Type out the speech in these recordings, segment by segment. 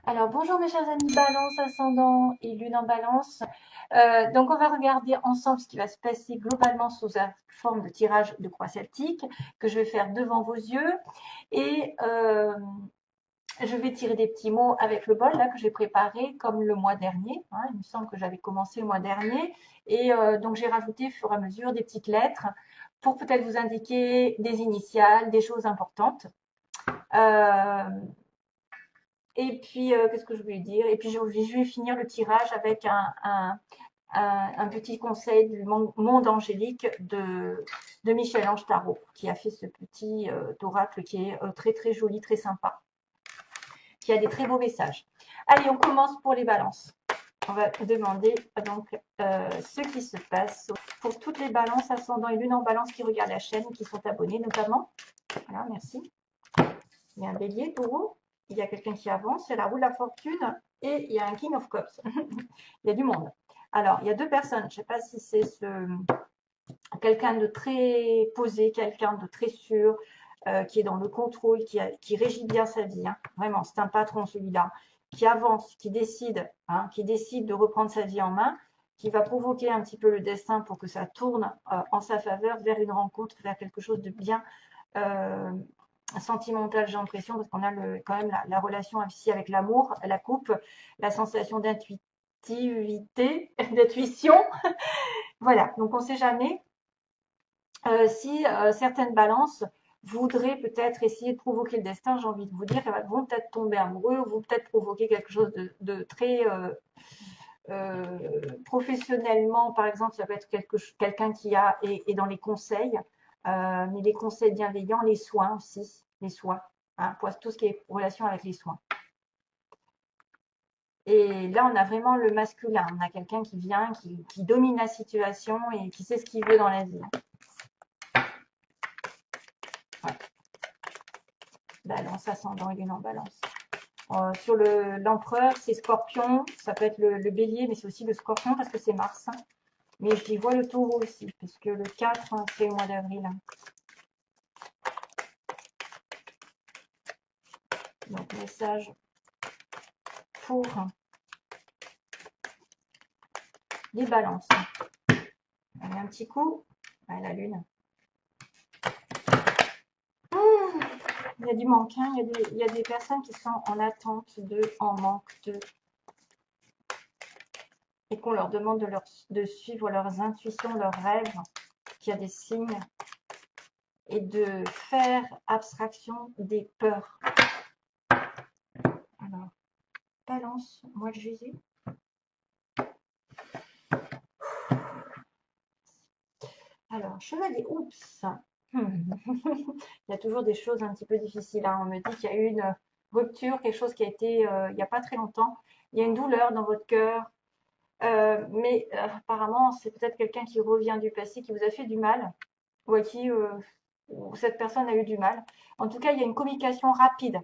Alors, bonjour mes chers amis Balance, ascendant et lune en Balance. Donc, on va regarder ensemble ce qui va se passer globalement sous la forme de tirage de croix celtique que je vais faire devant vos yeux. Et je vais tirer des petits mots avec le bol là que j'ai préparé comme le mois dernier. Hein. Il me semble que j'avais commencé le mois dernier. Et donc, j'ai rajouté au fur et à mesure des petites lettres pour peut-être vous indiquer des initiales, des choses importantes. Euh, Et puis, qu'est-ce que je voulais dire? Et puis, je vais finir le tirage avec un petit conseil du monde angélique de Michel-Ange Tarot, qui a fait ce petit oracle qui est très très joli, très sympa, qui a des très beaux messages. Allez, on commence pour les balances. On va demander donc ce qui se passe pour toutes les balances ascendant et lune en balance qui regardent la chaîne, qui sont abonnés notamment. Voilà, merci. Il y a un bélier, taureau, il y a quelqu'un qui avance, il y a la roue de la fortune et il y a un King of Cups. Il y a du monde. Alors, il y a deux personnes. Je ne sais pas si c'est quelqu'un de très posé, quelqu'un de très sûr, qui est dans le contrôle, qui régit bien sa vie. Hein. Vraiment, c'est un patron celui-là, qui avance, qui décide de reprendre sa vie en main, qui va provoquer un petit peu le destin pour que ça tourne en sa faveur vers une rencontre, vers quelque chose de bien sentimental, j'ai l'impression, parce qu'on a quand même la relation ici avec l'amour, la coupe, la sensation d'intuitivité, d'intuition. Voilà, donc on ne sait jamais si certaines balances voudraient peut-être essayer de provoquer le destin, j'ai envie de vous dire, qu'elles vont peut-être tomber amoureux, ou vont peut-être provoquer quelque chose de très professionnellement, par exemple, ça peut être quelqu'un qui est dans les conseils, mais les conseils bienveillants, les soins aussi, les soins, hein, pour tout ce qui est relation avec les soins. Et là, on a vraiment le masculin, on a quelqu'un qui vient, qui domine la situation et qui sait ce qu'il veut dans la vie. Ouais. Balance ascendant et lune en balance. Sur l'empereur, c'est scorpion, ça peut être le bélier, mais c'est aussi le scorpion parce que c'est Mars. Hein. Mais j'y vois le taureau aussi, puisque le 4, hein, c'est le mois d'avril. Donc, message pour les balances. Allez, un petit coup. Ah, la lune. Il y a du manque. Hein. Il y a des personnes qui sont en attente en manque de. Et qu'on leur demande de suivre leurs intuitions, leurs rêves, qu'il y a des signes. Et de faire abstraction des peurs. Alors, balance, mois de juillet. Alors, chevalier, oups. Il y a toujours des choses un petit peu difficiles. Hein. On me dit qu'il y a eu une rupture, quelque chose qui a été il n'y a pas très longtemps. Il y a une douleur dans votre cœur. Mais apparemment, c'est peut-être quelqu'un qui revient du passé, qui vous a fait du mal, ou à qui cette personne a eu du mal. En tout cas, il y a une communication rapide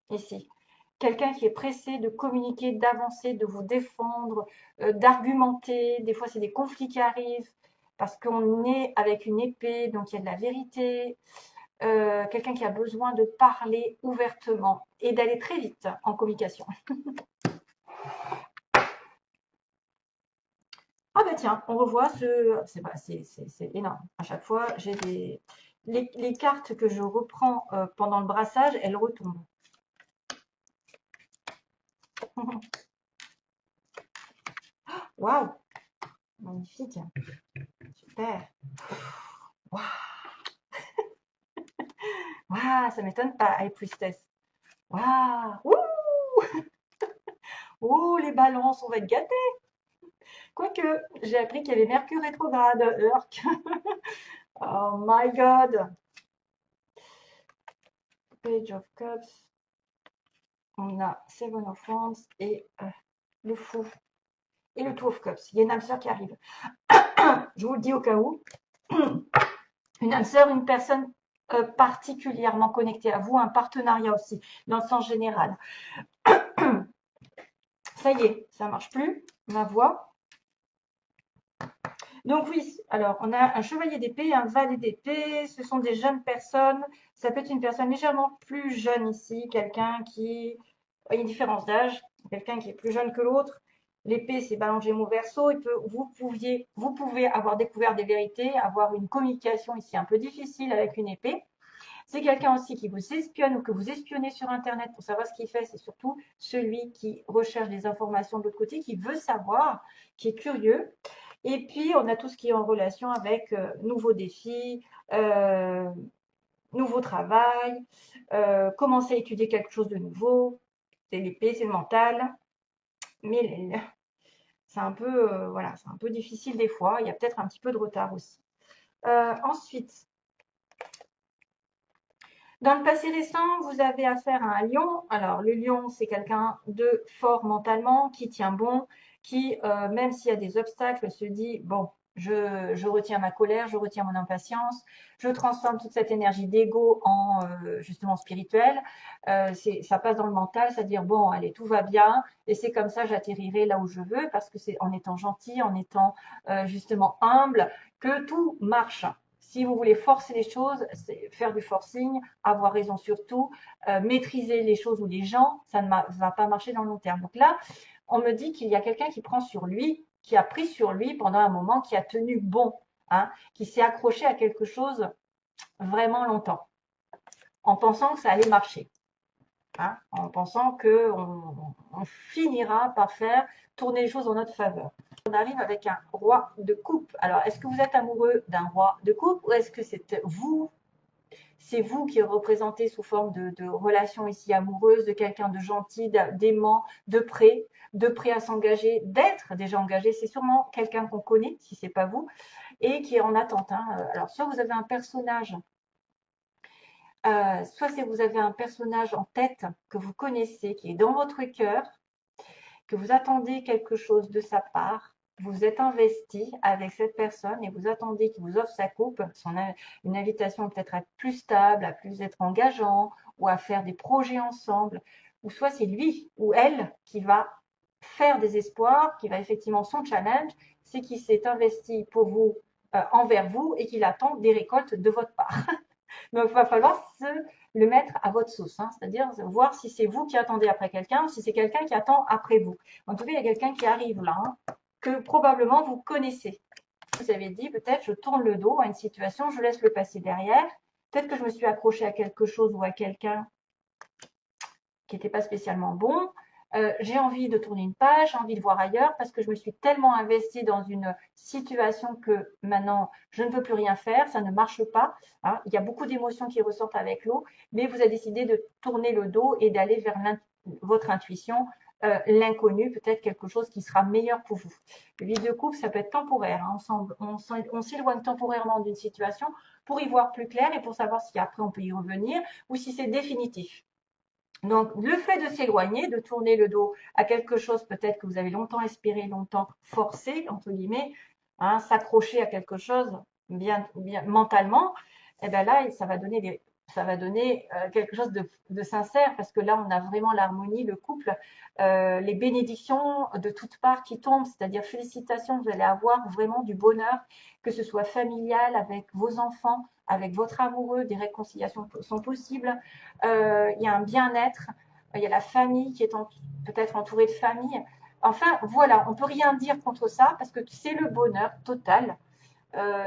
ici. Quelqu'un qui est pressé de communiquer, d'avancer, de vous défendre, d'argumenter. Des fois, c'est des conflits qui arrivent parce qu'on est avec une épée, donc il y a de la vérité. Quelqu'un qui a besoin de parler ouvertement et d'aller très vite en communication. Ah bah tiens, on revoit c'est énorme. À chaque fois, j'ai les cartes que je reprends pendant le brassage, elles retombent. Waouh, magnifique, super. Waouh, wow, ça m'étonne pas. Allez, tristesse. Waouh, ouh, ouh, les balances, on va être gâtés. Quoique, j'ai appris qu'il y avait Mercure rétrograde. Urk. Oh my God. Page of Cups. On a Seven of Wands et le fou. Et le Two of Cups. Il y a une âme sœur qui arrive. Je vous le dis au cas où. Une âme sœur, une personne particulièrement connectée à vous, un partenariat aussi, dans le sens général. Ça y est, ça ne marche plus, ma voix. Donc oui, alors on a un chevalier d'épée, un valet d'épée, ce sont des jeunes personnes. Ça peut être une personne légèrement plus jeune ici, quelqu'un qui Il y a une différence d'âge. Quelqu'un qui est plus jeune que l'autre. L'épée, c'est Balance Gémeaux Verseau. Vous pouvez avoir découvert des vérités, avoir une communication ici un peu difficile avec une épée. C'est quelqu'un aussi qui vous espionne ou que vous espionnez sur Internet pour savoir ce qu'il fait. C'est surtout celui qui recherche des informations de l'autre côté, qui veut savoir, qui est curieux. Et puis, on a tout ce qui est en relation avec nouveaux défis, euh, nouveau travail, commencer à étudier quelque chose de nouveau. C'est l'épée, c'est le mental. Mais c'est un peu, voilà, c'est un peu difficile des fois. Il y a peut-être un petit peu de retard aussi. Ensuite, dans le passé récent, vous avez affaire à un lion. Alors, le lion, c'est quelqu'un de fort mentalement, qui tient bon, qui, même s'il y a des obstacles, se dit, bon, je retiens ma colère, je retiens mon impatience, je transforme toute cette énergie d'ego en justement spirituel. Ça passe dans le mental, c'est-à-dire, bon, allez, tout va bien, et c'est comme ça, j'atterrirai là où je veux, parce que c'est en étant gentil, en étant justement humble, que tout marche. Si vous voulez forcer les choses, c'est faire du forcing, avoir raison sur tout, maîtriser les choses ou les gens, ça ne va pas marcher dans le long terme. Donc là, on me dit qu'il y a quelqu'un qui prend sur lui, qui a pris sur lui pendant un moment, qui a tenu bon, hein, qui s'est accroché à quelque chose vraiment longtemps, en pensant que ça allait marcher, hein, en pensant qu'on finira par faire tourner les choses en notre faveur. On arrive avec un roi de coupe. Alors, est-ce que vous êtes amoureux d'un roi de coupe ou est-ce que c'est vous qui représentez sous forme de relation ici amoureuse, de quelqu'un de gentil, d'aimant, de prêt à s'engager, d'être déjà engagé. C'est sûrement quelqu'un qu'on connaît, si c'est pas vous, et qui est en attente, hein. Alors, soit vous avez un personnage, soit si vous avez un personnage en tête que vous connaissez, qui est dans votre cœur, que vous attendez quelque chose de sa part, vous êtes investi avec cette personne et vous attendez qu'il vous offre sa coupe, une invitation peut-être à être plus stable, à plus être engageant ou à faire des projets ensemble. Ou soit c'est lui ou elle qui va faire des espoirs, qui va effectivement son challenge, c'est qu'il s'est investi pour vous, envers vous et qu'il attend des récoltes de votre part. Donc, il va falloir le mettre à votre sauce, hein, c'est-à-dire voir si c'est vous qui attendez après quelqu'un ou si c'est quelqu'un qui attend après vous. En tout cas, il y a quelqu'un qui arrive là, hein, que probablement vous connaissez. Vous avez dit, peut-être je tourne le dos à une situation, je laisse le passé derrière. Peut-être que je me suis accrochée à quelque chose ou à quelqu'un qui n'était pas spécialement bon. J'ai envie de tourner une page, j'ai envie de voir ailleurs parce que je me suis tellement investie dans une situation que maintenant je ne peux plus rien faire, ça ne marche pas, hein. Il y a beaucoup d'émotions qui ressortent avec l'eau, mais vous avez décidé de tourner le dos et d'aller vers votre intuition, l'inconnu, peut-être quelque chose qui sera meilleur pour vous. Le vide de couple, ça peut être temporaire, hein. On s'éloigne temporairement d'une situation pour y voir plus clair et pour savoir si après on peut y revenir ou si c'est définitif. Donc, le fait de s'éloigner, de tourner le dos à quelque chose peut-être que vous avez longtemps espéré, longtemps forcé, entre guillemets, hein, s'accrocher à quelque chose bien mentalement, et bien là, ça va donner quelque chose de sincère parce que là, on a vraiment l'harmonie, le couple, les bénédictions de toutes parts qui tombent, c'est-à-dire félicitations, vous allez avoir vraiment du bonheur, que ce soit familial, avec vos enfants, avec votre amoureux, des réconciliations sont possibles. Il y a un bien-être, il y a la famille qui est peut-être entourée de famille. Enfin, voilà, on ne peut rien dire contre ça parce que c'est le bonheur total.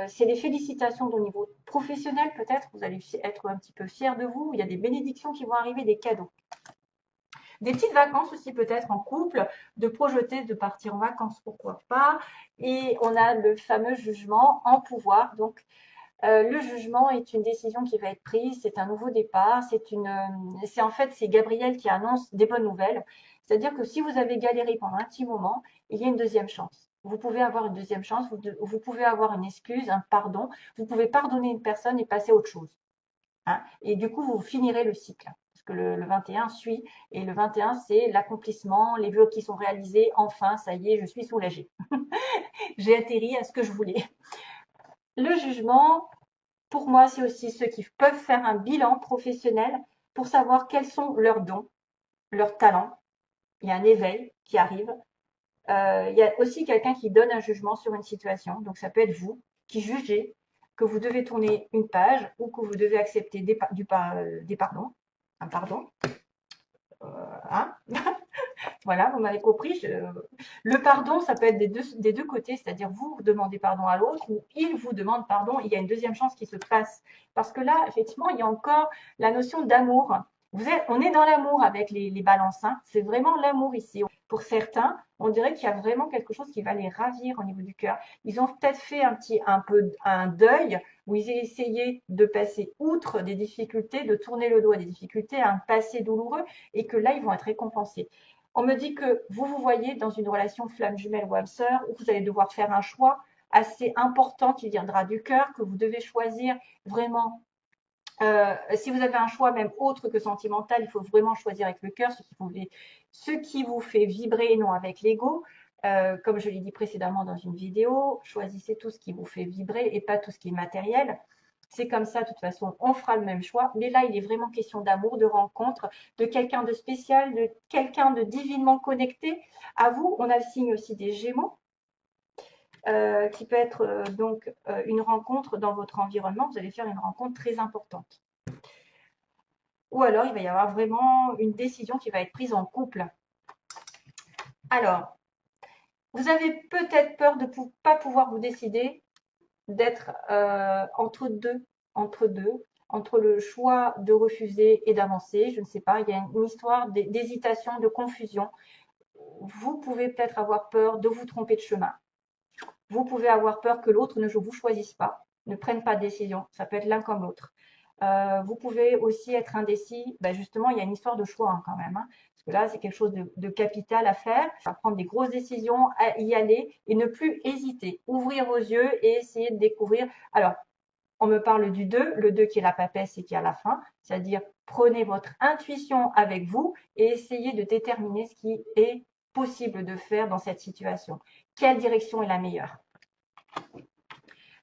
C'est les félicitations au niveau professionnel, peut-être, vous allez être un petit peu fiers de vous. Il y a des bénédictions qui vont arriver, des cadeaux. Des petites vacances aussi peut-être en couple, de projeter de partir en vacances, pourquoi pas. Et on a le fameux jugement en pouvoir. Donc, le jugement est une décision qui va être prise, c'est un nouveau départ, en fait c'est Gabriel qui annonce des bonnes nouvelles. C'est-à-dire que si vous avez galéré pendant un petit moment, il y a une deuxième chance. Vous pouvez avoir une deuxième chance, vous pouvez avoir une excuse, un pardon, vous pouvez pardonner une personne et passer à autre chose, hein. Et du coup, vous finirez le cycle. Parce que le 21 suit, et le 21, c'est l'accomplissement, les vœux qui sont réalisés, enfin, ça y est, je suis soulagée. J'ai atterri à ce que je voulais. Le jugement, pour moi, c'est aussi ceux qui peuvent faire un bilan professionnel pour savoir quels sont leurs dons, leurs talents. Il y a un éveil qui arrive. Il y a aussi quelqu'un qui donne un jugement sur une situation. Donc, ça peut être vous qui jugez que vous devez tourner une page ou que vous devez accepter des pardons, un pardon, Hein. Voilà, vous m'avez compris. Le pardon, ça peut être des deux côtés, c'est-à-dire vous demandez pardon à l'autre ou il vous demande pardon. Il y a une deuxième chance qui se passe. Parce que là, effectivement, il y a encore la notion d'amour. On est dans l'amour avec les balances. Hein. C'est vraiment l'amour ici. Pour certains, on dirait qu'il y a vraiment quelque chose qui va les ravir au niveau du cœur. Ils ont peut-être fait un peu un deuil où ils ont essayé de passer outre des difficultés, de tourner le dos à des difficultés, à un passé douloureux, et que là, ils vont être récompensés. On me dit que vous vous voyez dans une relation flamme jumelle ou âme sœur où vous allez devoir faire un choix assez important qui viendra du cœur, que vous devez choisir vraiment. Si vous avez un choix même autre que sentimental, il faut vraiment choisir avec le cœur, ce qui vous fait vibrer et non avec l'ego. Comme je l'ai dit précédemment dans une vidéo, choisissez tout ce qui vous fait vibrer et pas tout ce qui est matériel. C'est comme ça, de toute façon, on fera le même choix. Mais là, il est vraiment question d'amour, de rencontre, de quelqu'un de spécial, de quelqu'un de divinement connecté. À vous, on a le signe aussi des Gémeaux, qui peut être donc une rencontre dans votre environnement. Vous allez faire une rencontre très importante. Ou alors, il va y avoir vraiment une décision qui va être prise en couple. Alors, vous avez peut-être peur de ne pas pouvoir vous décider, d'être entre deux, entre le choix de refuser et d'avancer. Je ne sais pas, il y a une histoire d'hésitation, de confusion. Vous pouvez peut-être avoir peur de vous tromper de chemin. Vous pouvez avoir peur que l'autre ne vous choisisse pas, ne prenne pas de décision. Ça peut être l'un comme l'autre. Vous pouvez aussi être indécis. Ben justement, il y a une histoire de choix hein, quand même. Hein, parce que là, c'est quelque chose de capital à faire. À prendre des grosses décisions, à y aller et ne plus hésiter. Ouvrir vos yeux et essayer de découvrir. Alors, on me parle du 2, le 2 qui est la papesse et qui est à la fin. C'est-à-dire, prenez votre intuition avec vous et essayez de déterminer ce qui est possible de faire dans cette situation. Quelle direction est la meilleure?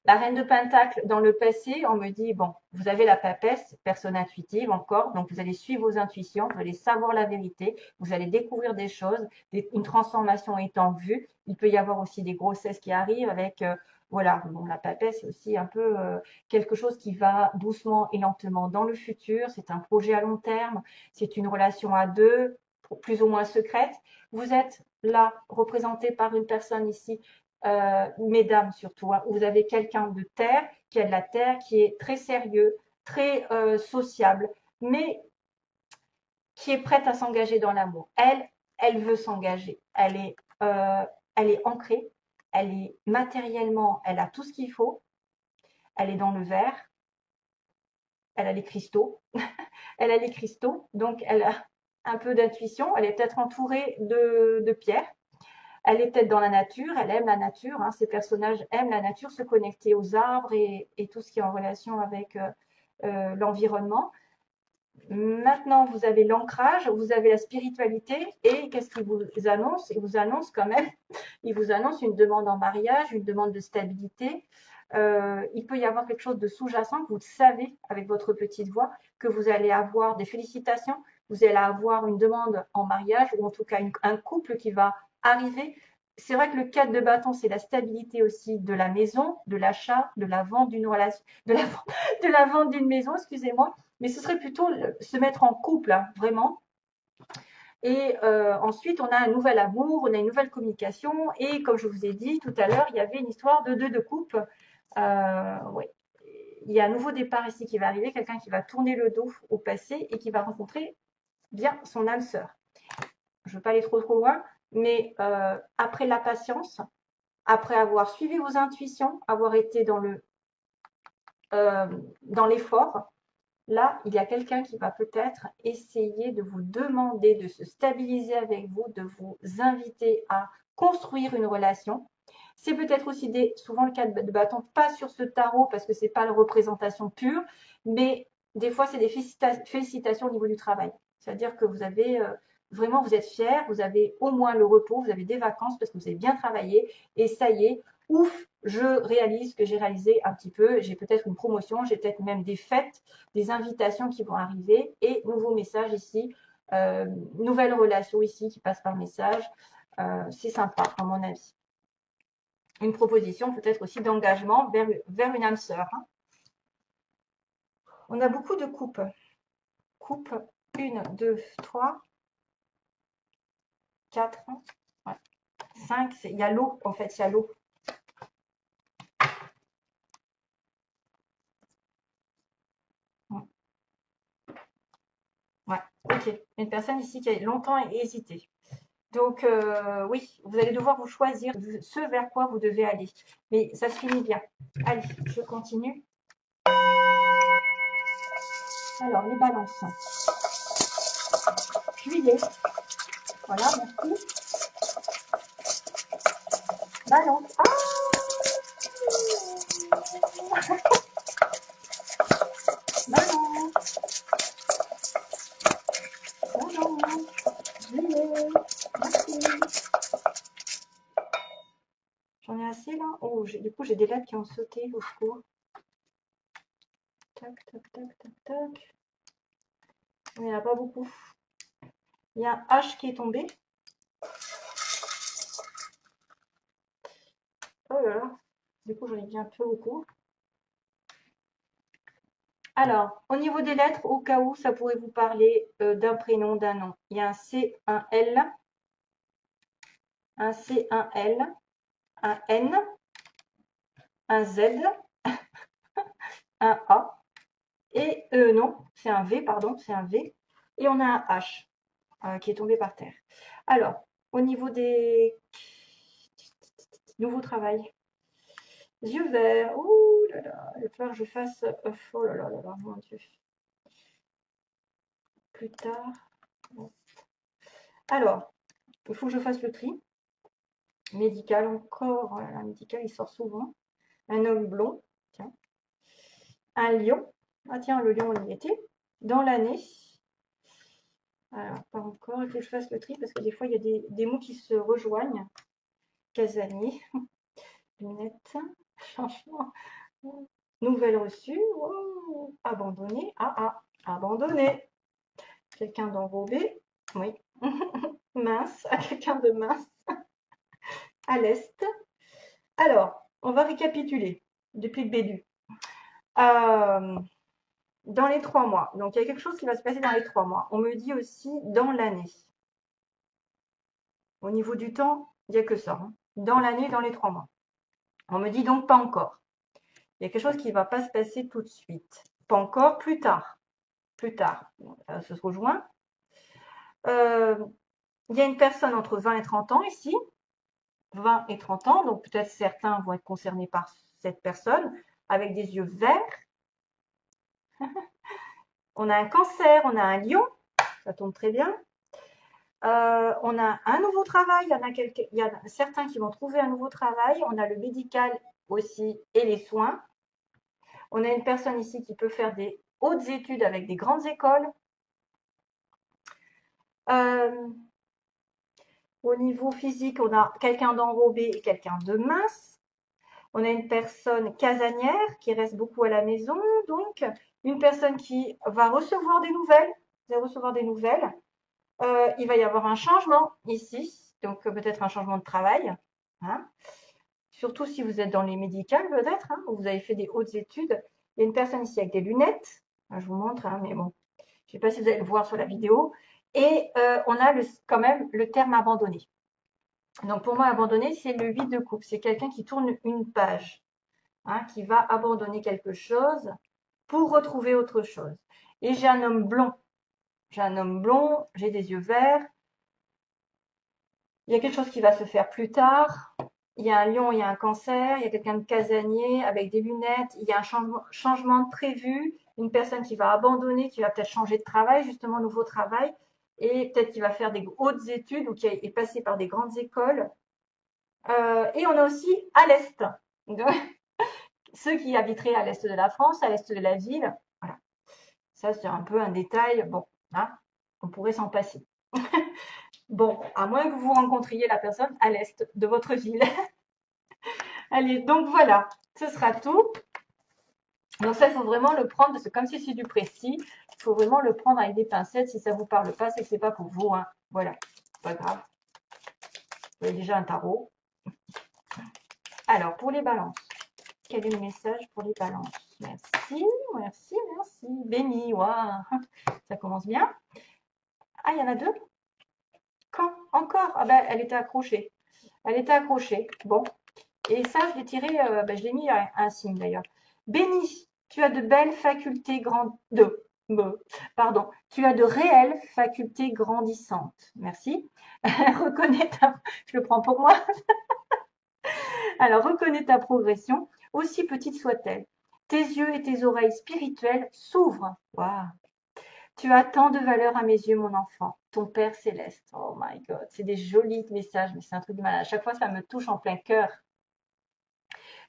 La reine de Pentacle, dans le passé, on me dit, bon, vous avez la papesse, personne intuitive encore, donc vous allez suivre vos intuitions, vous allez savoir la vérité, vous allez découvrir des choses, une transformation étant vue. Il peut y avoir aussi des grossesses qui arrivent avec, voilà, bon, la papesse, c'est aussi un peu quelque chose qui va doucement et lentement dans le futur. C'est un projet à long terme, c'est une relation à deux, plus ou moins secrète. Vous êtes là, représenté par une personne ici mesdames surtout, hein, où vous avez quelqu'un de terre, qui a de la terre, qui est très sérieux, très sociable, mais qui est prête à s'engager dans l'amour. Elle veut s'engager. Elle est ancrée, elle est matériellement, elle a tout ce qu'il faut, elle est dans le verre, elle a les cristaux, elle a les cristaux, donc elle a un peu d'intuition, elle est peut-être entourée de pierres. Elle est peut-être dans la nature, elle aime la nature, hein, ces personnages aiment la nature, se connecter aux arbres et tout ce qui est en relation avec l'environnement. Maintenant, vous avez l'ancrage, vous avez la spiritualité et qu'est-ce qu'il vous annonce? Il vous annonce quand même, il vous annonce une demande en mariage, une demande de stabilité. Il peut y avoir quelque chose de sous-jacent que vous savez avec votre petite voix, que vous allez avoir des félicitations, vous allez avoir une demande en mariage ou en tout cas un couple qui va arriver. C'est vrai que le 4 de bâton, c'est la stabilité aussi de la maison, de l'achat, de la vente d'une relation, de la vente d'une maison, excusez-moi. Mais ce serait plutôt se mettre en couple, hein, vraiment. Et ensuite, on a un nouvel amour, on a une nouvelle communication. Et comme je vous ai dit tout à l'heure, il y avait une histoire de deux de coupe. Ouais. Il y a un nouveau départ ici qui va arriver, quelqu'un qui va tourner le dos au passé et qui va rencontrer bien son âme sœur. Je ne veux pas aller trop loin, mais après la patience, après avoir suivi vos intuitions, avoir été dans l'effort, là, il y a quelqu'un qui va peut-être essayer de vous demander de se stabiliser avec vous, de vous inviter à construire une relation. C'est peut-être aussi souvent le cas de bâton, pas sur ce tarot parce que c'est pas la représentation pure, mais des fois c'est des félicitations au niveau du travail. C'est-à-dire que vous avez vraiment, vous êtes fier, vous avez au moins le repos, vous avez des vacances parce que vous avez bien travaillé et ça y est, ouf, je réalise ce que j'ai réalisé un petit peu, j'ai peut-être une promotion, j'ai peut-être même des fêtes, des invitations qui vont arriver et nouveau message ici, nouvelle relation ici qui passe par message. C'est sympa à mon avis. Une proposition peut-être aussi d'engagement vers une âme sœur. Hein. On a beaucoup de coupes. Coupe 1, 2, 3, 4, ouais. 5, il y a l'eau, en fait, il y a l'eau. Ouais, ok. Une personne ici qui a longtemps hésité. Donc, oui, vous allez devoir vous choisir ce vers quoi vous devez aller. Mais ça se finit bien. Allez, je continue. Alors, les balances. Juillet. Voilà, merci. Balance. Ah balance. Balance. Juillet. Merci. J'en ai assez là. Oh, du coup, j'ai des lettres qui ont sauté au secours. Tac, tac, tac, tac, tac. Il n'y en a pas beaucoup. Il y a un H qui est tombé. Oh là là. Du coup, j'en ai bien peu beaucoup. Alors, au niveau des lettres, au cas où ça pourrait vous parler d'un prénom, d'un nom. Il y a un C, un L, un C, un L, un N, un Z, un A. Et non, c'est un V, pardon, c'est un V. Et on a un H qui est tombé par terre. Alors, au niveau des nouveaux travail. Yeux verts. Ouh là là, il va falloir que je fasse. Oh là là là là, mon Dieu. Plus tard. Alors, il faut que je fasse le tri. Médical encore. Oh là là, médical, il sort souvent. Un homme blond. Tiens. Un lion. Ah tiens, le lion, on y était. Dans l'année. Alors, pas encore. Il faut que je fasse le tri parce que des fois, il y a des mots qui se rejoignent. Casanier. Lunettes. Changement. Nouvelle reçue. Oh, abandonné. Ah ah. Abandonné. Quelqu'un d'enrobé. Oui. Mince. À quelqu'un de mince. À l'est. Alors, on va récapituler depuis le début. Dans les 3 mois. Donc, il y a quelque chose qui va se passer dans les 3 mois. On me dit aussi dans l'année. Au niveau du temps, il n'y a que ça. Hein. Dans l'année, dans les 3 mois. On me dit donc pas encore. Il y a quelque chose qui ne va pas se passer tout de suite. Pas encore, plus tard. Plus tard. Ça se rejoint. Il y a une personne entre 20 et 30 ans ici. 20 et 30 ans. Donc, peut-être certains vont être concernés par cette personne avec des yeux verts. On a un cancer, on a un lion. Ça tombe très bien. On a un nouveau travail, il y en a certains qui vont trouver un nouveau travail. On a le médical aussi et les soins. On a une personne ici qui peut faire des hautes études avec des grandes écoles. Au niveau physique, on a quelqu'un d'enrobé et quelqu'un de mince. On a une personne casanière qui reste beaucoup à la maison. Donc, une personne qui va recevoir des nouvelles. Vous allez recevoir des nouvelles. Il va y avoir un changement ici, donc peut-être un changement de travail. Hein. Surtout si vous êtes dans les médicales, peut-être, hein, où vous avez fait des hautes études. Il y a une personne ici avec des lunettes. Je vous montre, hein, mais bon, je ne sais pas si vous allez le voir sur la vidéo. Et on a quand même le terme abandonné. Donc pour moi, abandonné, c'est le vide de coupe. C'est quelqu'un qui tourne une page, hein, qui va abandonner quelque chose pour retrouver autre chose. Et j'ai un homme blond. J'ai un homme blond, j'ai des yeux verts. Il y a quelque chose qui va se faire plus tard. Il y a un lion, il y a un cancer, il y a quelqu'un de casanier avec des lunettes. Il y a un changement de prévu. Une personne qui va abandonner, qui va peut-être changer de travail, justement, nouveau travail. Et peut-être qui va faire des hautes études ou qui est passé par des grandes écoles. Et on a aussi à l'Est. Ceux qui habiteraient à l'Est de la France, à l'Est de la ville. Voilà. Ça, c'est un peu un détail. Bon, hein, on pourrait s'en passer. Bon, à moins que vous rencontriez la personne à l'est de votre ville. Allez, donc voilà, ce sera tout. Donc ça, il faut vraiment le prendre, parce que comme si c'est du précis, il faut vraiment le prendre avec des pincettes. Si ça ne vous parle pas, c'est que ce n'est pas pour vous. Hein. Voilà, pas grave. Vous avez déjà un tarot. Alors, pour les balances, quel est le message pour les balances? Merci, merci, merci. Béni, waouh, ça commence bien. Ah, il y en a deux? Quand? Encore? Ah ben, elle était accrochée. Elle était accrochée. Bon. Et ça, je l'ai tiré, ben, je l'ai mis à un signe d'ailleurs. Béni, tu as de belles facultés pardon, tu as de réelles facultés grandissantes. Merci. Reconnais ta, je le prends pour moi. Alors, reconnais ta progression, aussi petite soit-elle. Tes yeux et tes oreilles spirituelles s'ouvrent. Waouh. Tu as tant de valeur à mes yeux, mon enfant, ton Père céleste. Oh my God, c'est des jolis messages, mais c'est un truc de malade. À chaque fois, ça me touche en plein cœur.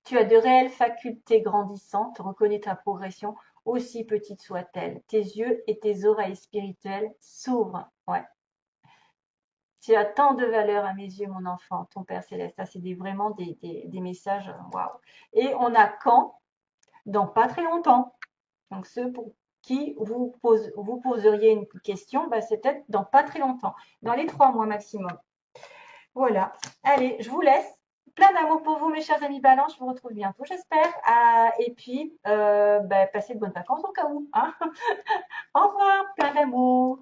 Tu as de réelles facultés grandissantes, reconnais ta progression, aussi petite soit-elle. Tes yeux et tes oreilles spirituelles s'ouvrent. Ouais. Tu as tant de valeur à mes yeux, mon enfant, ton Père céleste. Ça, c'est vraiment des messages. Waouh. Et on a quand? Dans pas très longtemps. Donc, ceux pour qui vous poseriez une question, bah, c'est peut-être dans pas très longtemps, dans les 3 mois maximum. Voilà. Allez, je vous laisse. Plein d'amour pour vous, mes chers amis Balance. Je vous retrouve bientôt, j'espère. Et puis, bah, passez de bonnes vacances au cas où. Hein. Au revoir. Plein d'amour.